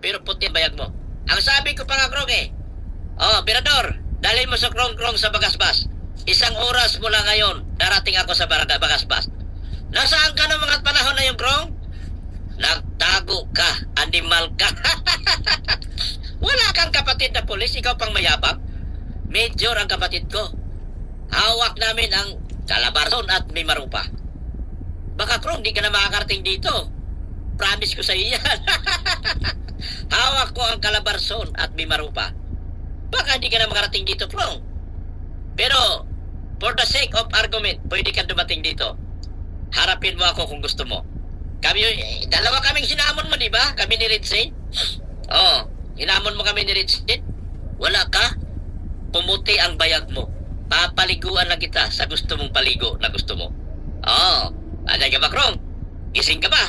pero puti ang bayag mo. Ang sabi ko pa nga, Krong eh, Mirador, dalhin mo sa Krong sa Bagasbas. 1 oras mula ngayon, darating ako sa Bagasbas. Nasaan ka ng mga panahon na yung Krong? Nagtago ka, animal ka. Wala kang kapatid na pulis, ikaw pang mayabang. Major ang kapatid ko. Hawak namin ang Calabarzon at Mimarupa. Baka Krong, di ka na makakarating dito. Promise ko sa iyo yan. Hawak ko ang Calabarzon at Mimarupa. Baka di ka na makarating dito, Krong. Pero, for the sake of argument, pwede ka dumating dito. Harapin mo ako kung gusto mo. Dalawa kaming sinamon mo, di ba? Kami ni Ritzy. Hinamon mo kami ni Ritzy. Wala ka. Pumuti ang bayag mo. Papaliguan lang kita sa gusto mong paligo na gusto mo. Andiyan ka ba, Krong? Gising ka ba?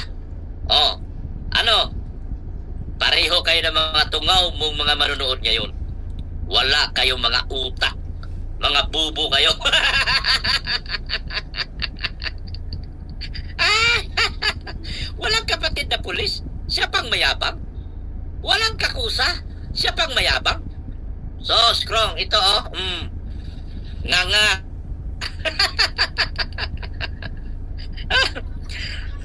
Ano? Pareho kayo ng mga tungaw mong mga manunood ngayon. Wala kayong mga utak. Mga bubo kayo. Walang kapatid na pulis. Siya pang mayabang. Walang kakusa. Siya pang mayabang. So, Krong, ito nga.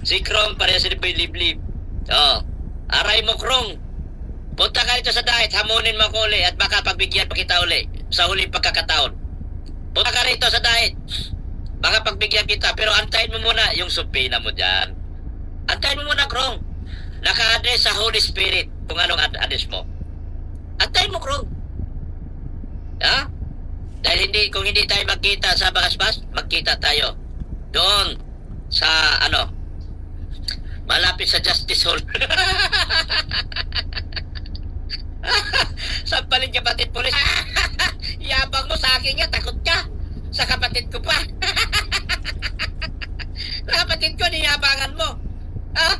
Si Krong pareha si Liblib. Aray mo, Krong. Punta ka dito sa diet, hamunin mo ko uli at baka pagbigyan pa kita uli sa huling pagkakataon. Punta ka rito sa diet. Baka pagbigyan kita, pero antayin mo muna yung subpina mo dyan. Antayin mo muna, Krong. Naka-address sa Holy Spirit kung anong address mo. Antayin mo, Krong. Dahil kung hindi tayo magkita sa Bagasbas, magkita tayo doon sa malapit sa Justice Hall. Sampalin kapatid pulis. Yabang mo sa akin nga, takot ka. Sa kapatid ko pa. Sa kapatid ko, niyabangan mo.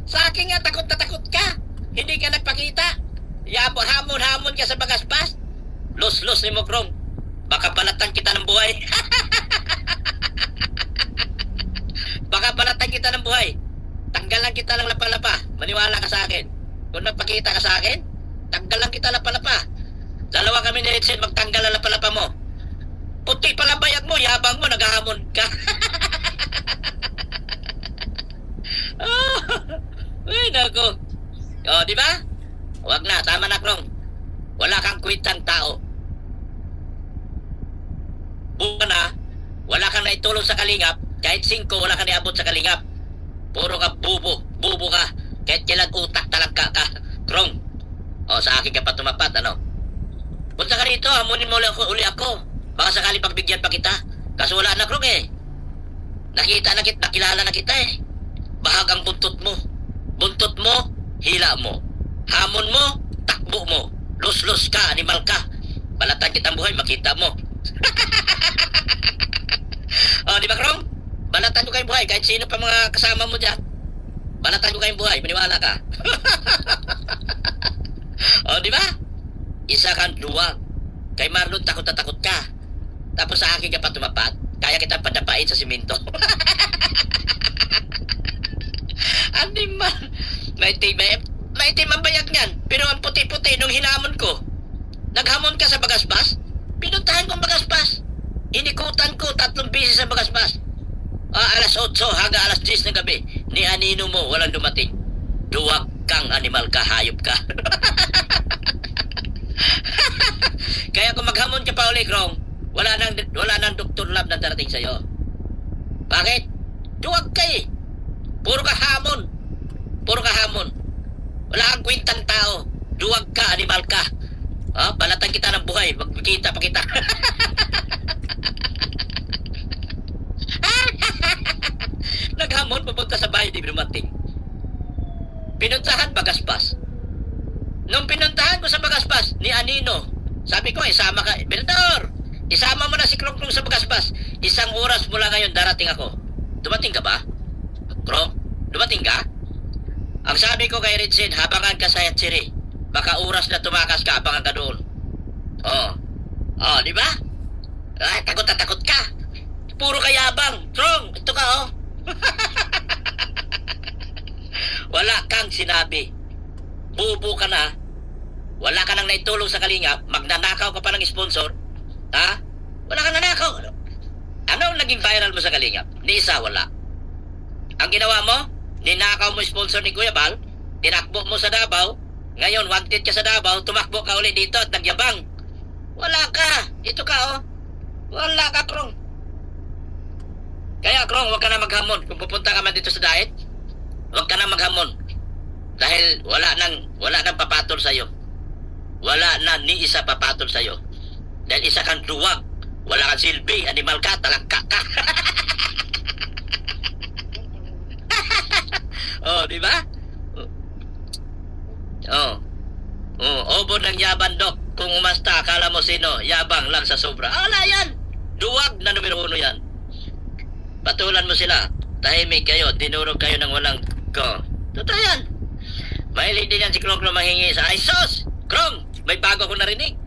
Sa akin nga, takot na takot ka. Hindi ka nagpakita. Hamon-hamon ka sa Bagasbas. Los ni mo, Krong. Baka balatan kita ng buhay. Baka balatan kita ng buhay. Tanggalan kita ng lapa-lapa. Maniwala ka sa akin. Kung nagpakita ka sa akin, tanggalan kita lapa-lapa. Dalawa kami ni Ritzy, magtanggal ang lapa-lapa mo. Puti pala bayag mo, yabang mo, naghahamon ka. Ay, naku. Di ba? Huwag na, tama na, Krong. Wala kang kwentang tao. Buka na, wala kang naitulong sa kalingap, kahit 5 wala kang naabot sa kalingap. Puro ka bubo ka, kahit kailan utak talaga ka, Krong. Sa akin ka pa tumapat, Punta ka rito, hamunin mo uli ako. Baka sakali pagbigyan pa kita. Kaso wala na, Krong eh. Nakilala na kita eh. Bahag ang buntot mo. Buntot mo, hila mo. Hamon mo, takbo mo. Los ka, animal ka. Balatan kitang buhay, makita mo. Di ba, Krong? Balatan ko kayong buhay, kahit sino pa mga kasama mo dyan. Balatan ko kayong buhay, maniwala ka. Di ba? Isa kang luwag. Kay Marlon, takot na takot ka. Tapos sa akin ka pa tumapat, kaya kitang padapain sa simento. Animal. May itim ang bayag niyan. Pero ang puti-puti nung hinamon ko. Naghamon ka sa Bagasbas? Pinuntahan ko ang Bagasbas. Inikutan ko 3 beses sa Bagasbas. Alas 8 hanggang alas 10 ng gabi. Ni anino mo, walang dumating. Duwag kang animal ka, hayop ka. Kaya kung maghamon ka pa uli, Krong, wala nang Dr. Love na darating sa'yo. Bakit? Duwag ka eh. Puro ka hamon. Wala kang kwentang tao. Duwag ka, animal ka. Balatan kita ng buhay. Magkita pa kita. Naghamon, pupunta sa bahay, di dumating. Pinuntahan Bagasbas. Nung pinuntahan ko sa Bagasbas, ni Anino, sabi ko, isama ka. Mirador, isama mo na si Krong sa Bagasbas. 1 oras mula ngayon, darating ako. Dumating ka ba? Krong, dumating ka? Ang sabi ko kay Ritzy, habangan ka sa Yatsiri. Baka oras na tumakas ka, abangan ka doon. Di ba? Takot na takot ka. Puro kayabang. Krong, ito ka, Wala kang sinabi. Bubo ka na. Wala ka nang naitulong sa Kalingap, magnanakaw ka pa ng sponsor, ha? Wala kang nanakaw. Ano ang naging viral mo sa Kalingap? Ni isa, wala. Ang ginawa mo, ninakaw mo sponsor ni Kuya Bal, tinakbo mo sa Davao, ngayon wanted ka sa Davao, tumakbo ka ulit dito at nagyabang. Wala ka. Ito ka, oh. Wala ka, Krong. Kaya, Krong, huwag ka na maghamon. Kung pupunta ka man dito sa diet, huwag ka na maghamon. Dahil wala nang papatol sa'yo. Wala na ni isa papatol sa'yo. Dahil isa kang duwag. Wala kang silbi. Animal ka. Talagka ka. Oh, di ba? Oh. Oh, obod ng yaban, Dok. Kung umasta, akala mo sino? Yabang lang sa sobra. Wala yan. Duwag na numero 1 yan. Patulan mo sila. Tahimik kayo. Dinurog kayo ng walang ko. Totoo yan. Mahilig din yan si Krong na mahingi sa ISOS. Krong, may bago ko narinig.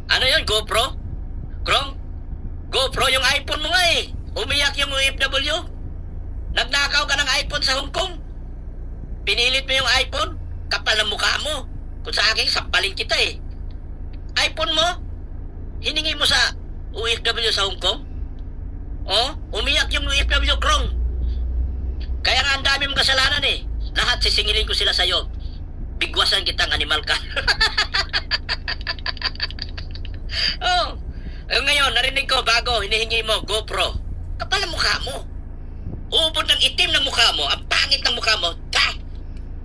Ano yun, GoPro? Krong, GoPro yung iPhone mo nga eh. Umiyak yung OFW. Nagnakaw ka ng iPhone sa Hong Kong. Pinilit mo yung iPhone. Kapal ang mukha mo. Kung sa akin, sampalin kita eh. iPhone mo, hiningi mo sa OFW sa Hong Kong. Oh, umiyak yung OFW, Krong. Kaya nga ang dami mong kasalanan eh. Lahat sisingilin ko sila sa'yo. Bigwasan kitang animal ka. Oh, ngayon, narinig ko bago, hinihingi mo, GoPro. Kapal ang mukha mo. Ubod ng itim ng mukha mo. Ang pangit ng mukha mo. Ta!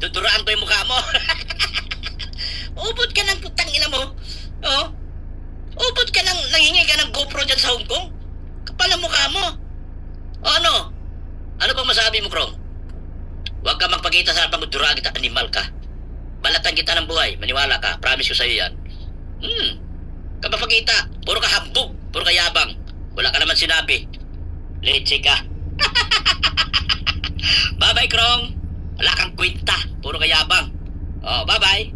Tuturaan ko yung mukha mo. Ubod ka ng putang ina mo. Oh, ubod ka ng, nanghingi ka ng GoPro dyan sa Hong Kong. Kapal ang mukha mo. O ano? Ano bang masabi mo, Krong? Huwag ka magpakita sa harapan ko, duraan kita, animal ka. Balatan kita ng buhay, maniwala ka, promise ko sa'yo yan. Kapapakita, puro ka hambog, puro ka yabang. Wala ka naman sinabi. Leche ka. Bye-bye, Krong. Wala kang kwenta, puro ka yabang. Oh, bye-bye.